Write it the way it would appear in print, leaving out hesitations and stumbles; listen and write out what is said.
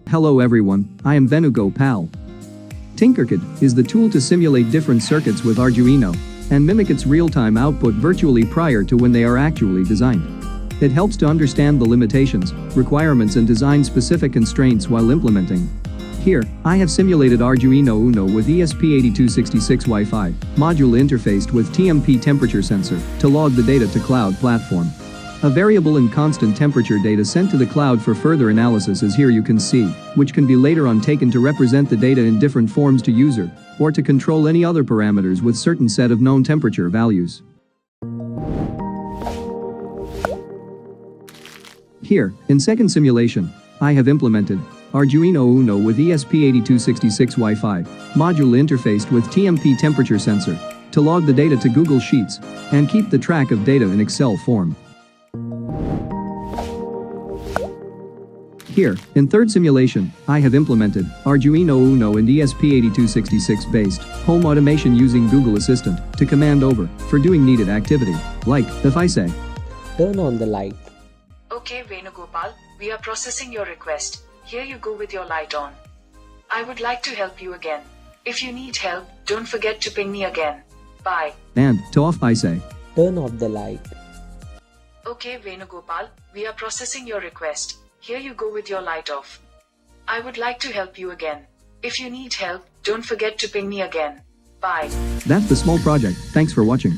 Hello everyone, I am Venugopal. Tinkercad is the tool to simulate different circuits with Arduino and mimic its real-time output virtually prior to when they are actually designed. It helps to understand the limitations, requirements and design-specific constraints while implementing. Here, I have simulated Arduino UNO with ESP8266 Wi-Fi module interfaced with TMP temperature sensor to log the data to cloud platform. A variable and constant temperature data sent to the cloud for further analysis is here you can see, which can be later on taken to represent the data in different forms to user, or to control any other parameters with certain set of known temperature values. Here, in second simulation, I have implemented Arduino UNO with ESP8266 Wi-Fi module interfaced with TMP temperature sensor to log the data to Google Sheets and keep the track of data in Excel form. Here, in third simulation, I have implemented Arduino UNO and ESP8266 based home automation using Google Assistant to command over for doing needed activity, like if I say, turn on the light. Okay Venugopal, we are processing your request. Here you go with your light on. I would like to help you again. If you need help, don't forget to ping me again. Bye. And to off I say, Turn off the light. Okay Venugopal, we are processing your request. Here you go with your light off. I would like to help you again. If you need help, don't forget to ping me again. Bye. That's the small project. Thanks for watching.